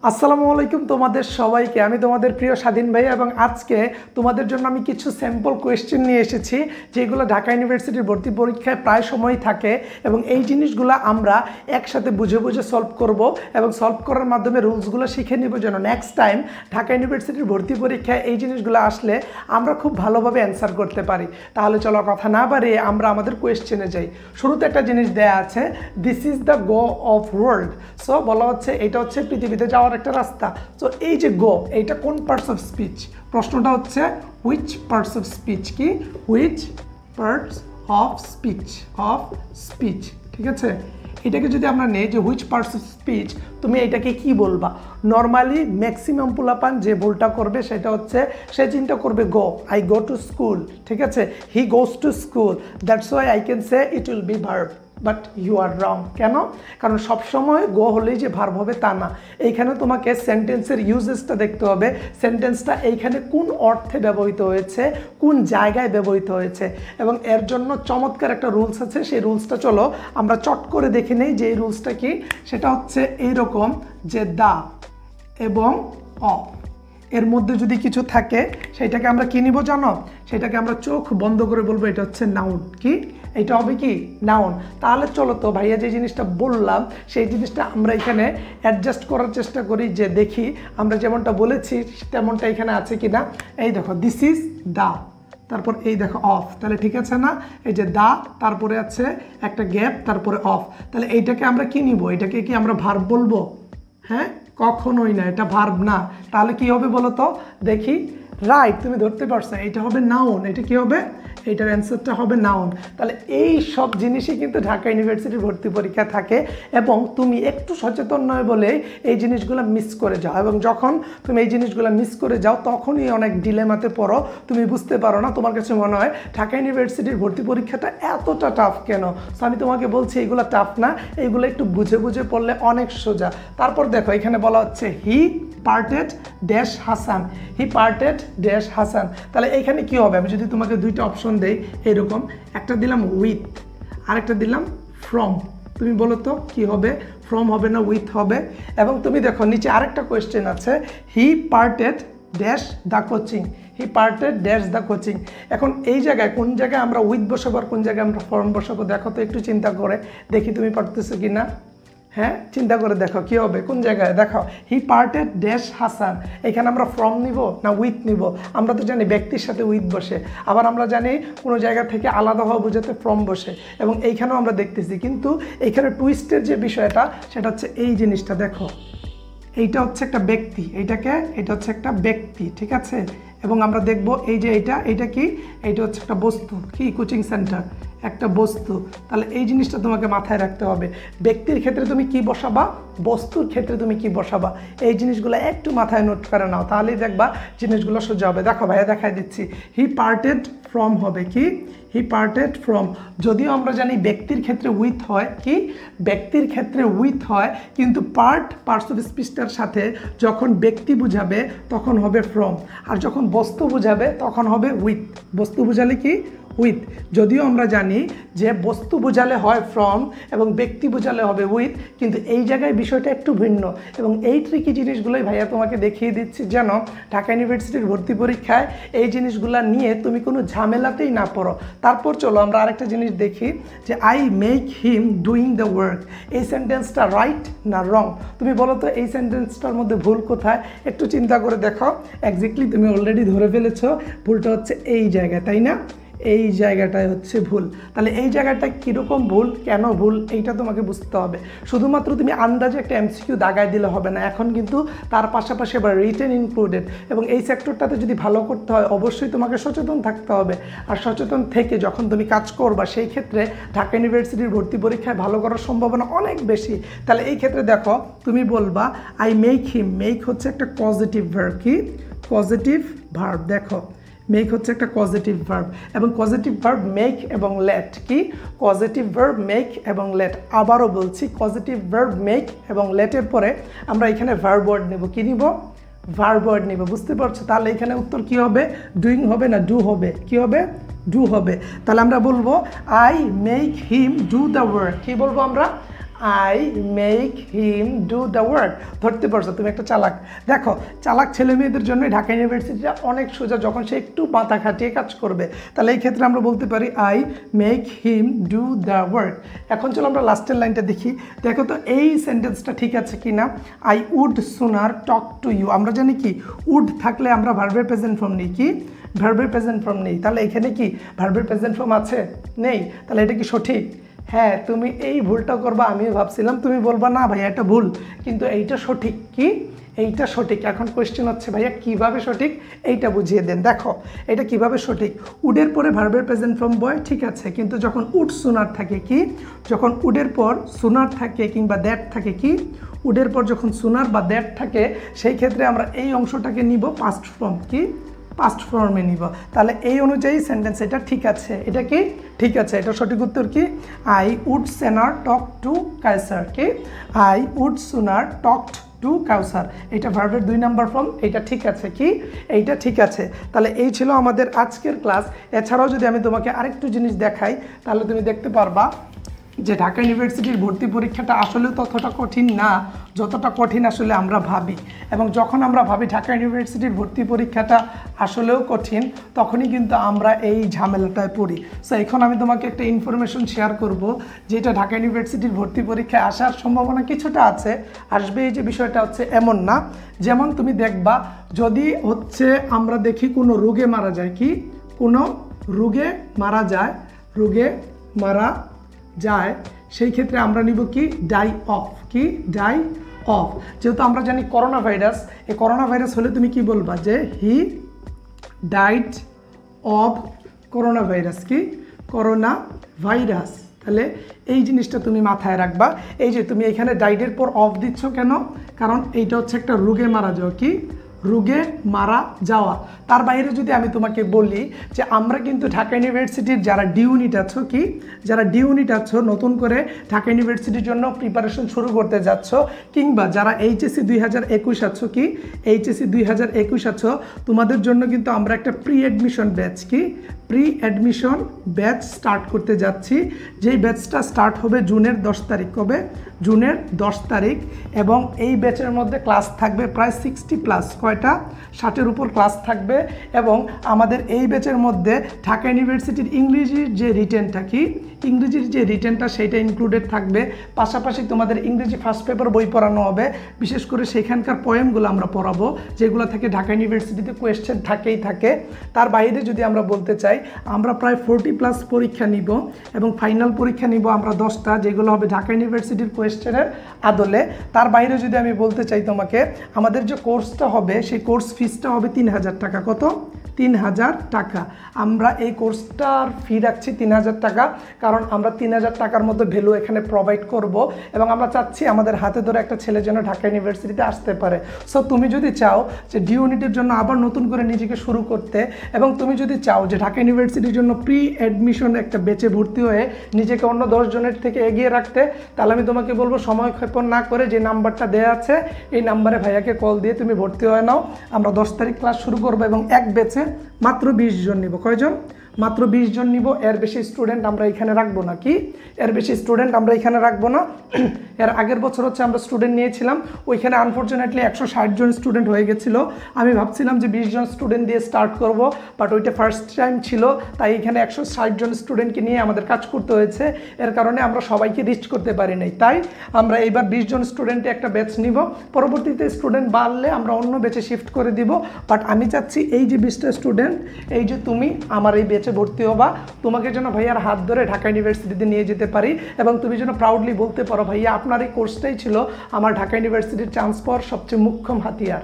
আসসালামু আলাইকুম তোমাদের সবাইকে। আমি তোমাদের প্রিয় স্বাধীন ভাই এবং আজকে তোমাদের জন্য আমি কিছু স্যাম্পল কোয়েশ্চেন নিয়ে এসেছি যেগুলো ঢাকা ইউনিভার্সিটির ভর্তি পরীক্ষায় প্রায় সময়ই থাকে এবং এই জিনিসগুলো আমরা একসাথে বুঝে বুঝে সলভ করব এবং সলভ করার মাধ্যমে রুলসগুলো শিখে নিব যেন নেক্সট টাইম ঢাকা ইউনিভার্সিটির ভর্তি পরীক্ষায় এই জিনিসগুলো আসলে আমরা খুব ভালোভাবে অ্যান্সার করতে পারি। তাহলে চলো কথা না বাড়িয়ে আমরা আমাদের কোয়েশ্চেনে যাই। শুরুতে একটা জিনিস দেয়া আছে, this is the go of world. So বলা হচ্ছে এটা হচ্ছে পৃথিবীতে যাওয়ার একটা রাস্তা। তো এই যে গো, এইটা কোন পার্টস অফ স্পিচ? প্রশ্নটা হচ্ছে হুইচ পার্টস অফ স্পিচ, কি হুইচ পার্টস অফ স্পিচ, ঠিক আছে? এটাকে যদি আমরা নেই যে হুইচ পার্টস অফ স্পিচ, তুমি এটাকে কি বলবা? নর্মালি ম্যাক্সিমাম পোলাপান যে ভুলটা করবে সেটা হচ্ছে সে চিন্তা করবে go, I go to school, ঠিক আছে, he goes to school, that's why I can say it will be verb. But you are wrong. কেন? কারণ সবসময় গো হলেই যে ভার্ব হবে তা না। এইখানে তোমাকে সেন্টেন্সের ইউজেসটা দেখতে হবে, সেন্টেন্সটা এইখানে কোন অর্থে ব্যবহৃত হয়েছে, কোন জায়গায় ব্যবহৃত হয়েছে, এবং এর জন্য চমৎকার একটা রুলস আছে। সেই রুলসটা চলো আমরা চট করে দেখে নেই যে এই রুলসটা কি। সেটা হচ্ছে এইরকম যে দা এবং অফ এর মধ্যে যদি কিছু থাকে সেটাকে আমরা কি নিব জানো? সেটাকে আমরা চোখ বন্ধ করে বলবো এটা হচ্ছে নাউন। কি এটা হবে? কি নাউন। তাহলে চলো তো ভাইয়া যে জিনিসটা বললাম সেই জিনিসটা আমরা এখানে অ্যাডজাস্ট করার চেষ্টা করি, যে দেখি আমরা যেমনটা বলেছি তেমনটা এখানে আছে কি না। এই দেখো, দিস ইজ দা, তারপর এই দেখো অফ, তাহলে ঠিক আছে না? এই যে দা, তারপরে আছে একটা গ্যাপ, তারপরে অফ। তাহলে এইটাকে আমরা কি নিব? এটাকে কি আমরা ভার্ব বলবো? হ্যাঁ, কখনোই না, এটা ভার্ব না। তাহলে কি হবে বলো তো দেখি? রাইট, তুমি ধরতে পারছো, এটা হবে নাউন। এটা কি হবে? এটার অ্যান্সারটা হবে নাউন। তাহলে এই সব জিনিসই কিন্তু ঢাকা ইউনিভার্সিটির ভর্তি পরীক্ষা থাকে এবং তুমি একটু সচেতন নয় বলে এই জিনিসগুলো মিস করে যাও, এবং যখন তুমি এই জিনিসগুলো মিস করে যাও তখনই অনেক ডিলেমাতে পড়ো, তুমি বুঝতে পারো না। তোমার কাছে মনে হয় ঢাকা ইউনিভার্সিটির ভর্তি পরীক্ষাটা এতটা টাফ কেন? সো আমি তোমাকে বলছি এইগুলো টাফ না, এইগুলো একটু বুঝে বুঝে পড়লে অনেক সোজা। তারপর দেখো এখানে বলা হচ্ছে হি পার্টেড ড্যাশ হাসান, হি পার্টেড ড্যাশ হাসান। তাহলে এইখানে কি হবে? আমি যদি তোমাকে দুইটা অপশন দেই এরকম, একটা দিলাম উইথ আর একটা দিলাম ফ্রম, তুমি বলো তো কি হবে? ফ্রম হবে না উইথ হবে? এবং তুমি দেখো নিচে আরেকটা কোয়েশ্চেন আছে, হি parted dash the coaching, he parted dash the coaching. এখন এই জায়গায় কোন জায়গায় আমরা উইথ বসাবো আর কোন জায়গায় আমরা ফর্ম বসাবো? দেখো তো একটু চিন্তা করে দেখি তুমি পারতেছো কি না। হ্যাঁ, চিন্তা করে দেখো কি হবে, কোন জায়গায়? দেখো হি পার্টেড ড্যাশ হাসান, এখানে আমরা ফ্রম নিব না উইথ নিব? আমরা তো জানি ব্যক্তির সাথে উইথ বসে, আবার আমরা জানি কোনো জায়গা থেকে আলাদা হওয়া বোঝাতে ফ্রম বসে, এবং এইখানেও আমরা দেখতেছি। কিন্তু এইখানে টুইস্টের যে বিষয়টা সেটা হচ্ছে এই জিনিসটা দেখো, এইটা হচ্ছে একটা ব্যক্তি, এটা হচ্ছে একটা ব্যক্তি, ঠিক আছে? এবং আমরা দেখব এই যে এইটা কি? এইটা হচ্ছে একটা বস্তু, কি কোচিং সেন্টার একটা বস্তু। তাহলে এই জিনিসটা তোমাকে মাথায় রাখতে হবে। ব্যক্তির ক্ষেত্রে তুমি কি বসাবা, বস্তুর ক্ষেত্রে তুমি কি বসাবা, এই জিনিসগুলো একটু মাথায় নোট করে নাও, তাহলেই দেখবা জিনিসগুলো সোজা হবে। দেখো ভাইয়া দেখাই দিচ্ছি, হি পার্টেড ফ্রম হবে কি? হি পার্টেড ফ্রম। যদিও আমরা জানি ব্যক্তির ক্ষেত্রে উইথ হয়, কি ব্যক্তির ক্ষেত্রে উইথ হয়, কিন্তু পার্টস অফ স্পিচটার সাথে যখন ব্যক্তি বুঝাবে তখন হবে ফ্রম, আর যখন বস্তু বুঝাবে তখন হবে উইথ। বস্তু বুঝালে কি? উইথ। যদিও আমরা জানি যে বস্তু বোঝালে হয় ফ্রম এবং ব্যক্তি বোঝালে হবে উইথ, কিন্তু এই জায়গায় বিষয়টা একটু ভিন্ন, এবং এই ট্রিকি জিনিসগুলোই ভাইয়া তোমাকে দেখিয়ে দিচ্ছি যেন ঢাকা ইউনিভার্সিটির ভর্তি পরীক্ষায় এই জিনিসগুলো নিয়ে তুমি কোনো ঝামেলাতেই না পড়ো। তারপর চলো আমরা আরেকটা জিনিস দেখি, যে I make him doing the work, এই সেন্টেন্সটা রাইট না রং? তুমি বলো তো এই সেন্টেন্সটার মধ্যে ভুল কোথায়? একটু চিন্তা করে দেখো। এক্স্যাক্টলি তুমি অলরেডি ধরে ফেলেছো, ভুলটা হচ্ছে এই জায়গায়, তাই না? এই জায়গাটায় হচ্ছে ভুল। তাহলে এই জায়গাটা কীরকম ভুল, কেন ভুল, এইটা তোমাকে বুঝতে হবে। শুধুমাত্র তুমি আন্দাজে একটা এমসিকিউ দাগায় দিলে হবে না, এখন কিন্তু তার পাশাপাশি আবার রিটেন ইনক্লুডেড, এবং এই সেক্টরটাতে যদি ভালো করতে হয় অবশ্যই তোমাকে সচেতন থাকতে হবে। আর সচেতন থেকে যখন তুমি কাজ করবা সেই ক্ষেত্রে ঢাকা ইউনিভার্সিটির ভর্তি পরীক্ষায় ভালো করার সম্ভাবনা অনেক বেশি। তাহলে এই ক্ষেত্রে দেখো তুমি বলবা আই মেক হিম, মেক হচ্ছে একটা পজিটিভ ভার্ব, কি পজিটিভ ভার্ব। দেখো মেক হচ্ছে একটা পজিটিভ ভার্ব, এবং পজিটিভ ভার্ব মেক এবং লেট, কি পজিটিভ ভার্ব মেক এবং লেট। আবারও বলছি, পজিটিভ ভার্ব মেক এবং লেটের পরে আমরা এখানে ভার্ব ওয়ার্ড নেব। কি নিব? ভার্ব ওয়ার্ড নেব, বুঝতে পারছো? তাহলে এখানে উত্তর কি হবে? ডুইং হবে না ডু হবে? কি হবে? ডু হবে। তাহলে আমরা বলবো I make him do the work. কি বলবো আমরা? I make him do the work. ধরতে পারছো, তুমি একটা চালাক। দেখো, চালাক ছেলে মেয়েদের জন্য ঢাকা ইউনিভার্সিটিটা অনেক সোজা, যখন সে একটু মাথা খাটিয়ে কাজ করবে। তাহলে এই ক্ষেত্রে আমরা বলতে পারি I make him do the work. এখন চলো আমরা লাস্টের লাইনটা দেখি। দেখো তো এই সেন্টেন্সটা ঠিক আছে কি না। I would sooner talk to you. আমরা জানি কি উড থাকলে আমরা ভার্বের প্রেজেন্ট ফর্ম নিই, কি ভার্বের প্রেজেন্ট ফর্ম নেই। তাহলে এখানে কি ভার্বের প্রেজেন্ট ফর্ম আছে? নেই। তাহলে এটা কি সঠিক? হ্যাঁ, তুমি এই ভুলটা করবা, আমিও ভাবছিলাম তুমি বলবা না ভাইয়া এটা ভুল, কিন্তু এইটা সঠিক। কি এইটা সঠিক। এখন কোয়েশ্চেন হচ্ছে ভাইয়া কিভাবে সঠিক এইটা বুঝিয়ে দেন। দেখো এটা কিভাবে সঠিক। উডের পরে ভার্বের প্রেজেন্ট ফর্ম বয়, ঠিক আছে, কিন্তু যখন উড সুনার থাকে, কি যখন উডের পর সুনার থাকে কিংবা দ্যাট থাকে, কি উডের পর যখন সুনার বা দ্যাট থাকে, সেই ক্ষেত্রে আমরা এই অংশটাকে নিব পাস্ট ফর্ম, কি পাস্ট ফর্মে নিব। তাহলে এই অনুযায়ী সেন্টেন্স এটা ঠিক আছে। এটা কি ঠিক আছে? এটা সঠিক উত্তর কি I would sooner talk two কাউসার। কি আই উড সুনার টকড টু কাউসার, এটা ভার্বের 2 নাম্বার ফর্ম। এটা ঠিক আছে। কি এইটা ঠিক আছে। তাহলে এই ছিল আমাদের আজকের ক্লাস। এছাড়াও যদি আমি তোমাকে আরেকটু জিনিস দেখাই, তাহলে তুমি দেখতে পারবা যে ঢাকা ইউনিভার্সিটির ভর্তি পরীক্ষাটা আসলেও ততটা কঠিন না যতটা কঠিন আসলে আমরা ভাবি। এবং যখন আমরা ভাবি ঢাকা ইউনিভার্সিটির ভর্তি পরীক্ষাটা আসলেও কঠিন, তখনই কিন্তু আমরা এই ঝামেলাটায় পড়ি। সো এখন আমি তোমাকে একটা ইনফরমেশন শেয়ার করব, যেটা ঢাকা ইউনিভার্সিটির ভর্তি পরীক্ষায় আসার সম্ভাবনা কিছুটা আছে, আসবে। এই যে বিষয়টা হচ্ছে এমন না। যেমন তুমি দেখবা যদি হচ্ছে আমরা দেখি কোনো রোগে মারা যায়, কি কোনো রোগে মারা যায়, রোগে মারা যায়, সেই ক্ষেত্রে আমরা নিব কি ডাই অফ। কি ডাই অফ। যেহেতু আমরা জানি করোনা ভাইরাস, এই করোনা ভাইরাস হলে তুমি কি বলবা যে he died of corona virus. কি করোনা ভাইরাস। তাহলে এই জিনিসটা তুমি মাথায় রাখবা। এই যে তুমি এখানে ডাইডের পর অফ দিচ্ছ কেন? কারণ এইটা হচ্ছে একটা রোগে মারা যাওয়া। কি রোগে মারা যাওয়া। তার বাইরে যদি আমি তোমাকে বলি যে আমরা কিন্তু ঢাকা ইউনিভার্সিটির যারা ডি ইউনিট আছো, কি যারা ডি ইউনিট আছো, নতুন করে ঢাকা ইউনিভার্সিটির জন্য প্রিপারেশন শুরু করতে যাচ্ছ, কিংবা যারা এইচএসসি 2021 আছো, কি এইচএসসি 2021 আছো, তোমাদের জন্য কিন্তু আমরা একটা প্রি অ্যাডমিশন ব্যাচ, কি প্রি অ্যাডমিশন ব্যাচ স্টার্ট করতে যাচ্ছি। যেই ব্যাচটা স্টার্ট হবে জুনের 10 তারিখ। কবে? জুনের 10 তারিখ। এবং এই ব্যাচের মধ্যে ক্লাস থাকবে প্রায় 60+, কয়টা 60-এর উপর ক্লাস থাকবে। এবং আমাদের এই ব্যাচের মধ্যে ঢাকা ইউনিভার্সিটির ইংরেজির যে রিটেনটা, কি ইংরেজির যে রিটেনটা সেইটা ইনক্লুডেড থাকবে। পাশাপাশি তোমাদের ইংরেজি ফার্স্ট পেপার বই পড়ানো হবে, বিশেষ করে সেখানকার পোয়েমগুলো আমরা পড়াবো, যেগুলো থেকে ঢাকা ইউনিভার্সিটিতে কোয়েশ্চেন থাকেই থাকে। তার বাইরে যদি আমরা বলতে চাই, আমরা প্রায় 40+ পরীক্ষা নিব এবং ফাইনাল পরীক্ষা নিব আমরা 10টা, যেগুলো হবে ঢাকা ইউনিভার্সিটির কোয়েশ্চেনের আদলে। তার বাইরে যদি আমি বলতে চাই তোমাকে, আমাদের যে কোর্সটা হবে সেই কোর্স ফিসটা হবে 3000 টাকা। কত? 3000 টাকা। আমরা এই কোর্সটার ফি রাখছি 3000 টাকা, কারণ আমরা 3000 টাকার মতো ভ্যালু এখানে প্রোভাইড করব এবং আমরা চাচ্ছি আমাদের হাতে ধরে একটা ছেলে যেন ঢাকা ইউনিভার্সিটিতে আসতে পারে। সো তুমি যদি চাও যে ডি ইউনিটের জন্য আবার নতুন করে নিজেকে শুরু করতে, এবং তুমি যদি চাও যে ঢাকা ইউনিভার্সিটির জন্য প্রি অ্যাডমিশন একটা বেচে ভর্তি হয়ে নিজেকে অন্য 10 জনের থেকে এগিয়ে রাখতে, তাহলে আমি তোমাকে বলবো সময় ক্ষেপণ না করে যে নাম্বারটা দেওয়া আছে এই নাম্বারে ভাইয়াকে কল দিয়ে তুমি ভর্তি হয়ে নাও। আমরা 10 তারিখ ক্লাস শুরু করবো এবং এক ব্যাচে মাত্র 20 জন নিব। কয়জন? মাত্র 20 জন নিব। এর বেশি স্টুডেন্ট আমরা এখানে রাখবো না। কি এর বেশি স্টুডেন্ট আমরা এখানে রাখবো না। এর আগের বছর হচ্ছে আমরা স্টুডেন্ট নিয়েছিলাম, ওইখানে আনফর্চুনেটলি 160 জন স্টুডেন্ট হয়ে গেছিলো। আমি ভাবছিলাম যে 20 জন স্টুডেন্ট দিয়ে স্টার্ট করব, বাট ওইটা ফার্স্ট টাইম ছিল, তাই এখানে 160 জন স্টুডেন্টকে নিয়ে আমাদের কাজ করতে হয়েছে। এর কারণে আমরা সবাইকে রিচ করতে পারি নাই, তাই আমরা এইবার 20 জন স্টুডেন্টে একটা ব্যাচ নিব। পরবর্তীতে স্টুডেন্ট বাড়লে আমরা অন্য ব্যাচে শিফট করে দিব। বাট আমি চাচ্ছি এই যে 20টা স্টুডেন্ট, এই যে তুমি আমার এই ব্যাচে ভর্তি হবা, তোমাকে যেন ভাইয়ার হাত ধরে ঢাকা ইউনিভার্সিটিতে নিয়ে যেতে পারি এবং তুমি যেন প্রাউডলি বলতে পারো ভাইয়া আপনার এই কোর্সটাই ছিল আমার ঢাকা ইউনিভার্সিটির চান্স পাওয়ার সবচেয়ে মুখ্যম হাতিয়ার।